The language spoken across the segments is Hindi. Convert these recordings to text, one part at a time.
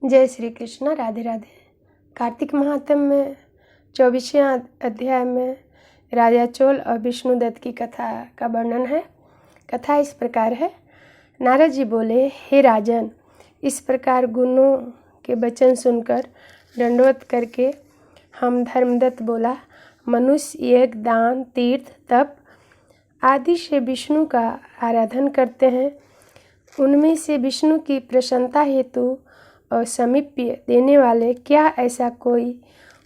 जय श्री कृष्ण। राधे राधे। कार्तिक महात्म्य में 24वें अध्याय में राजा चोल और विष्णुदत्त की कथा का वर्णन है। कथा इस प्रकार है। नारद जी बोले, हे राजन, इस प्रकार गुणों के वचन सुनकर दंडवत करके हम धर्मदत्त बोला, मनुष्य यज्ञ, दान, तीर्थ, तप आदि से विष्णु का आराधन करते हैं। उनमें से विष्णु की प्रसन्नता हेतु और समीप्य देने वाले क्या ऐसा कोई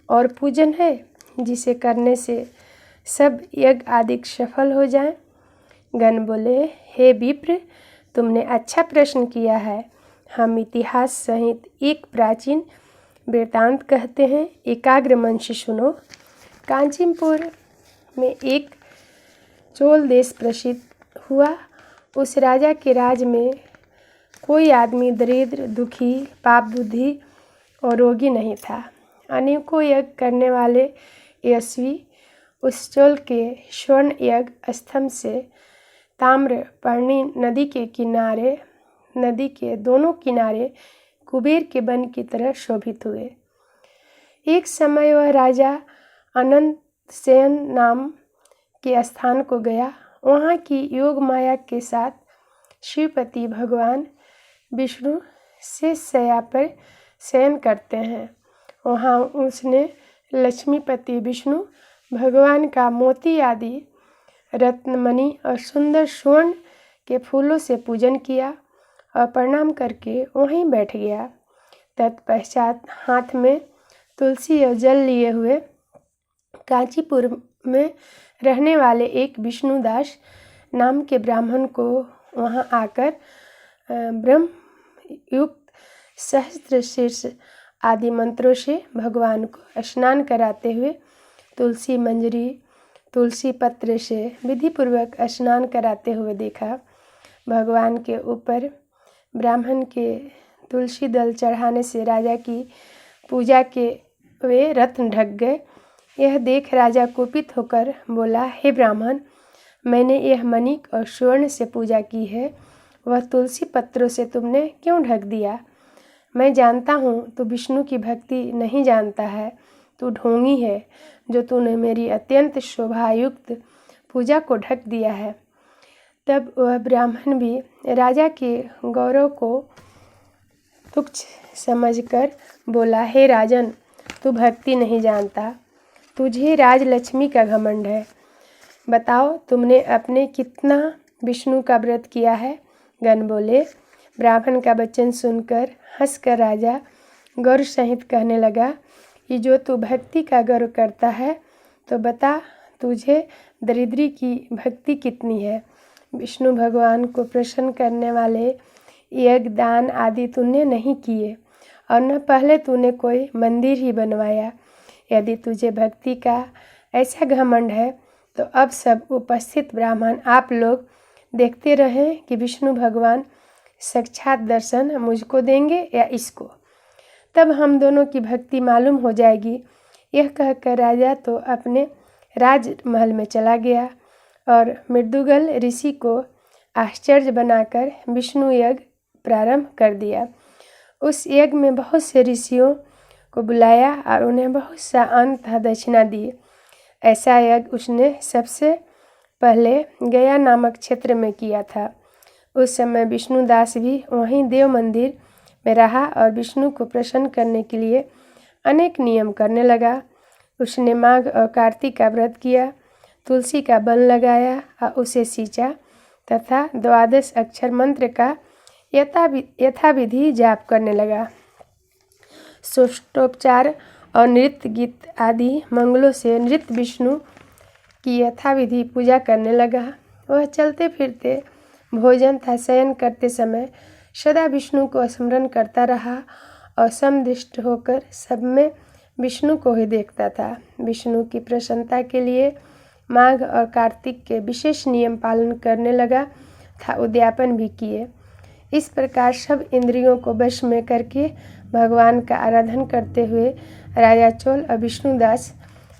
और पूजन है जिसे करने से सब यज्ञ आदि सफल हो जाएं? गण बोले, हे विप्र, तुमने अच्छा प्रश्न किया है। हम इतिहास सहित एक प्राचीन वृत्तांत कहते हैं, एकाग्र मन से सुनो। कांचीपुर में एक चोल देश प्रसिद्ध हुआ। उस राजा के राज में कोई आदमी दरिद्र, दुखी, पाप बुद्धि और रोगी नहीं था। अनेकों यज्ञ करने वाले यशस्वी उस चोल के स्वर्ण यज्ञ स्तंभ से ताम्रपर्णी नदी के दोनों किनारे कुबेर के वन की तरह शोभित हुए। एक समय वह राजा अनंत सेन नाम के स्थान को गया। वहाँ की योग माया के साथ शिवपति भगवान विष्णु शेषशय्या पर शयन करते हैं। वहाँ उसने लक्ष्मीपति विष्णु भगवान का मोती आदि रत्नमणि और सुंदर स्वर्ण के फूलों से पूजन किया और प्रणाम करके वहीं बैठ गया। तत्पश्चात हाथ में तुलसी और जल लिए हुए कांचीपुर में रहने वाले एक विष्णुदास नाम के ब्राह्मण को वहाँ आकर ब्रह्म युक्त सहस्त्र शीर्ष आदि मंत्रों से भगवान को स्नान कराते हुए तुलसी मंजरी तुलसी पत्र से विधिपूर्वक स्नान कराते हुए देखा। भगवान के ऊपर ब्राह्मण के तुलसी दल चढ़ाने से राजा की पूजा के वे रत्न ढक गए। यह देख राजा कुपित होकर बोला, हे ब्राह्मण, मैंने यह मणिक और स्वर्ण से पूजा की है, वह तुलसी पत्रों से तुमने क्यों ढक दिया? मैं जानता हूँ तू विष्णु की भक्ति नहीं जानता है, तू ढोंगी है जो तूने मेरी अत्यंत शोभायुक्त पूजा को ढक दिया है। तब वह ब्राह्मण भी राजा के गौरव को तुच्छ समझकर बोला, हे राजन, तू भक्ति नहीं जानता, तुझे राजलक्ष्मी का घमंड है। बताओ, तुमने अपने कितना विष्णु का व्रत किया है? गण बोले, ब्राह्मण का वचन सुनकर हंसकर राजा गौर सहित कहने लगा कि जो तू भक्ति का गर्व करता है तो बता, तुझे दरिद्री की भक्ति कितनी है। विष्णु भगवान को प्रसन्न करने वाले यज्ञ, दान आदि तूने नहीं किए और न पहले तूने कोई मंदिर ही बनवाया। यदि तुझे भक्ति का ऐसा घमंड है तो अब सब उपस्थित ब्राह्मण आप लोग देखते रहें कि विष्णु भगवान साक्षात दर्शन मुझको देंगे या इसको, तब हम दोनों की भक्ति मालूम हो जाएगी। यह कहकर राजा तो अपने राजमहल में चला गया और मृदुगल ऋषि को आश्चर्य बनाकर विष्णु यज्ञ प्रारंभ कर दिया। उस यज्ञ में बहुत से ऋषियों को बुलाया और उन्हें बहुत सा अन्न तथा दक्षिणा दी। ऐसा यज्ञ उसने सबसे पहले गया नामक क्षेत्र में किया था। उस समय विष्णुदास भी वहीं देव मंदिर में रहा और विष्णु को प्रसन्न करने के लिए अनेक नियम करने लगा। उसने माघ और कार्तिक का व्रत किया, तुलसी का वन लगाया और उसे सींचा तथा 12 अक्षर मंत्र का यथाविधि जाप करने लगा। षोडशोपचार और नृत्य गीत आदि मंगलों से नृत्य विष्णु की यथाविधि पूजा करने लगा। वह चलते फिरते, भोजन तथा शयन करते समय सदा विष्णु को स्मरण करता रहा और समदृष्ट होकर सब में विष्णु को ही देखता था। विष्णु की प्रसन्नता के लिए माघ और कार्तिक के विशेष नियम पालन करने लगा तथा उद्यापन भी किए। इस प्रकार सब इंद्रियों को वश में करके भगवान का आराधन करते हुए राजा चोल और विष्णुदास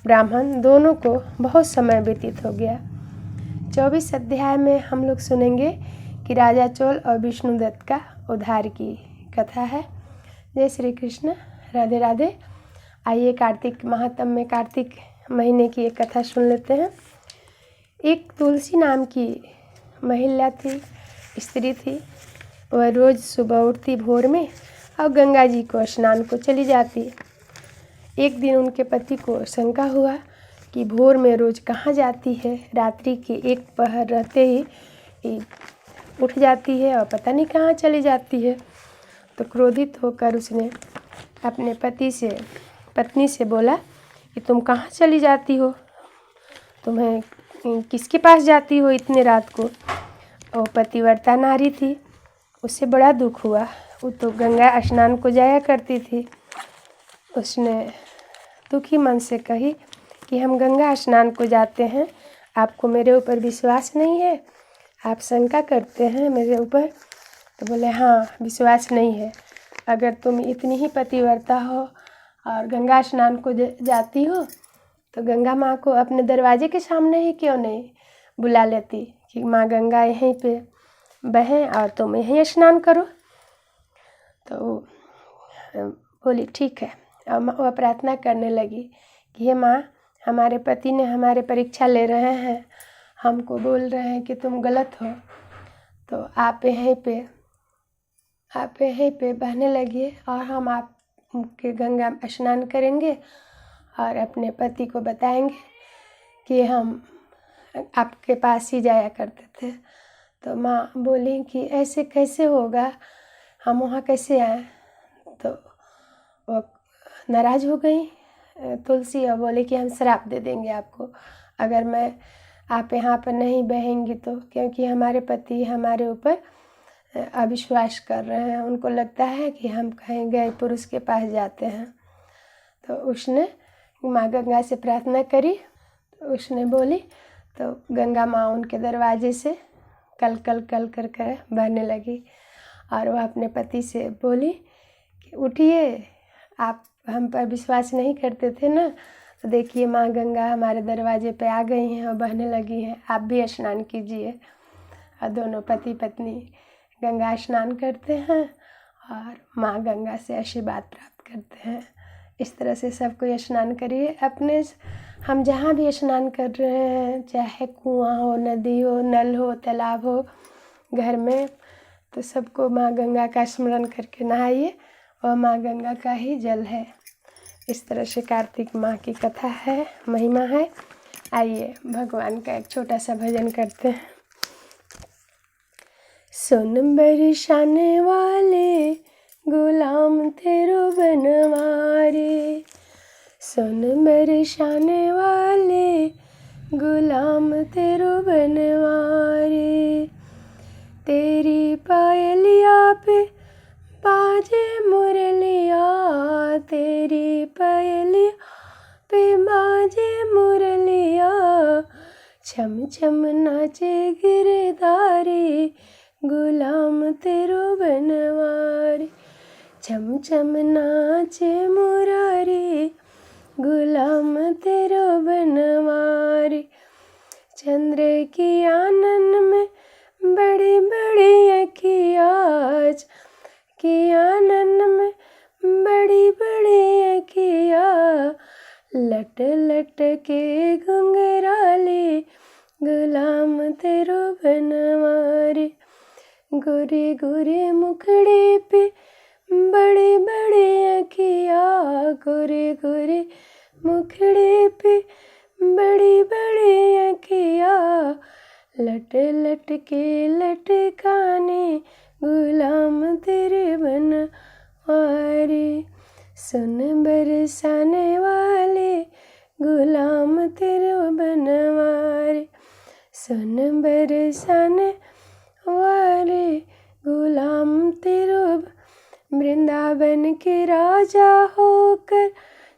ब्राह्मण दोनों को बहुत समय व्यतीत हो गया। 24 अध्याय में हम लोग सुनेंगे कि राजा चोल और विष्णुदत्त का उद्धार की कथा है। जय श्री कृष्ण, राधे राधे। आइए कार्तिक महात्म में कार्तिक महीने की एक कथा सुन लेते हैं। एक तुलसी नाम की महिला थी, स्त्री थी। वह रोज़ सुबह उठती भोर में और गंगा जी को स्नान को चली जाती। एक दिन उनके पति को शंका हुआ कि भोर में रोज़ कहाँ जाती है, रात्रि के एक पहर रहते ही उठ जाती है और पता नहीं कहाँ चली जाती है। तो क्रोधित होकर उसने अपने पत्नी से बोला कि तुम कहाँ चली जाती हो, तुम्हें किसके पास जाती हो इतने रात को। और पतिव्रता नारी थी, उससे बड़ा दुख हुआ। वो तो गंगा स्नान को जाया करती थी। उसने दुखी मन से कही कि हम गंगा स्नान को जाते हैं, आपको मेरे ऊपर विश्वास नहीं है, आप शंका करते हैं मेरे ऊपर। तो बोले हाँ, विश्वास नहीं है। अगर तुम इतनी ही पतिव्रता हो और गंगा स्नान को जाती हो तो गंगा माँ को अपने दरवाजे के सामने ही क्यों नहीं बुला लेती कि माँ गंगा यहीं पे बहें और तुम यहीं स्नान करो। तो बोली ठीक है। और वह प्रार्थना करने लगी कि हे माँ, हमारे पति ने हमारे परीक्षा ले रहे हैं, हमको बोल रहे हैं कि तुम गलत हो, तो आप यहीं पे बहने लगिए और हम आपके गंगा स्नान करेंगे और अपने पति को बताएंगे कि हम आपके पास ही जाया करते थे। तो माँ बोली कि ऐसे कैसे होगा, हम वहाँ कैसे आए। तो वो नाराज़ हो गई तुलसी और बोले कि हम श्राप दे देंगे आपको, अगर आप यहाँ पर नहीं बहेंगी तो, क्योंकि हमारे पति हमारे ऊपर अविश्वास कर रहे हैं, उनको लगता है कि हम कहीं गए पुरुष के पास जाते हैं। तो उसने माँ गंगा से प्रार्थना करी। तो उसने बोली, तो गंगा माँ उनके दरवाजे से कल कर बहने लगी और वह अपने पति से बोली कि उठिए, आप हम पर विश्वास नहीं करते थे ना, तो देखिए माँ गंगा हमारे दरवाजे पे आ गई हैं और बहने लगी हैं, आप भी स्नान कीजिए। और दोनों पति पत्नी गंगा स्नान करते हैं और माँ गंगा से आशीर्वाद प्राप्त करते हैं। इस तरह से सबको स्नान करिए। हम जहाँ भी स्नान कर रहे हैं, चाहे कुआं हो, नदी हो, नल हो, तालाब हो, घर में, तो सबको माँ गंगा का स्मरण करके नहाइए और माँ गंगा का ही जल है। इस तरह से कार्तिक माँ की कथा है, महिमा है। आइए भगवान का एक छोटा सा भजन करते हैं। सुन बरसाने वाले गुलाम तेरो बनवारे, सुन बरसाने वाले गुलाम तेरो बनवारे, तेरी पायलिया पे बाजे मुरलिया, तेरी पायलिया पे बाजे मुरलिया, छम छम नाचे गिरधारी गुलाम तेरो बनवारी, छम छम नाचे मुरारी गुलाम तेरो बनवारी। चंद्र की आनन में बड़ी बड़ी अखियाज की आनन में बड़ी बड़ी अखिया, लट लट के घुंघराले गुलाम तेरो बनवारी, गोरे गोरे मुखड़े पे बड़े बड़े अखिया, गोरे गोरे मुखड़े पे बड़ी बड़ी अखिया, लट लट के लटकाने गुलाम तेरे बनवारे, सुन बरसाने वाले गुलाम तेरे बनवारे, सुन बरसाने वाले गुलाम तेरो। वृंदावन के राजा होकर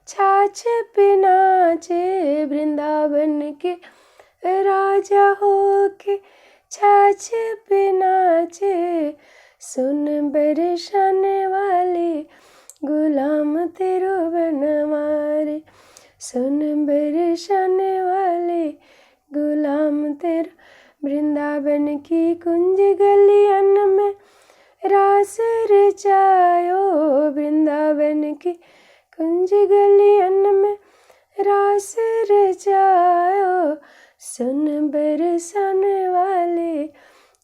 छाछ पे नाचे, वृंदावन के राजा होके छाछ पे नाचे, सुन बरसाने वाले गुलाम तेरो बनवारे, सुन बरसाने वाले गुलाम तेरो। वृंदावन की कुंज गलियन में रास रचायो, वृंदावन मन की कुंज गलियन में रास रचायो। सुन बरसाने वाले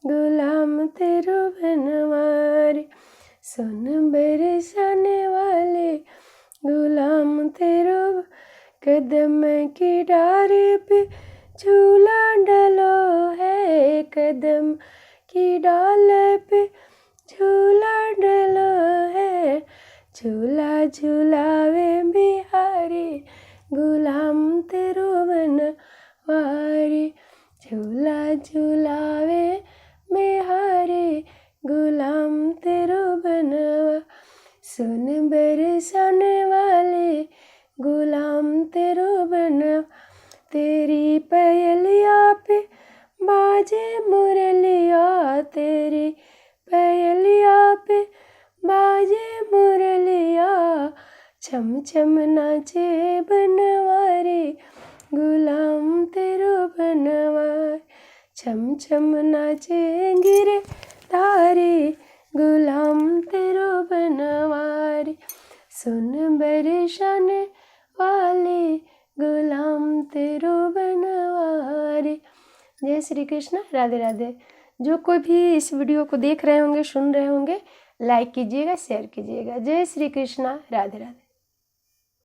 गुलाम तेरो बनवारी, सुन बरसाने वाले गुलाम तेरो। कदम की डारे पे झूला डलो है, कदम की डाल पे झूला डलो है। झूला झूलावे बिहारी गुलाम तेरो बनवारी, झूला झूलावे बिहारी गुलाम तेरो बनवा। सुन बरसाने वाले गुलाम तेरो बनवा। तेरी पयलिया पे बाजे मुरलिया, तेरी पयलिया पे बाजे मुरलिया। छम छम नाचे बनवारी गुलाम तेरो बनवारी, छम छम नाचे गिरे तारी गुलाम तेरो बनवारी। सुन बरसाने वाले गुलाम तेरो बनवारी। जय श्री कृष्ण, राधे राधे। जो कोई भी इस वीडियो को देख रहे होंगे, सुन रहे होंगे, लाइक कीजिएगा, शेयर कीजिएगा। जय श्री कृष्ण, राधे राधे।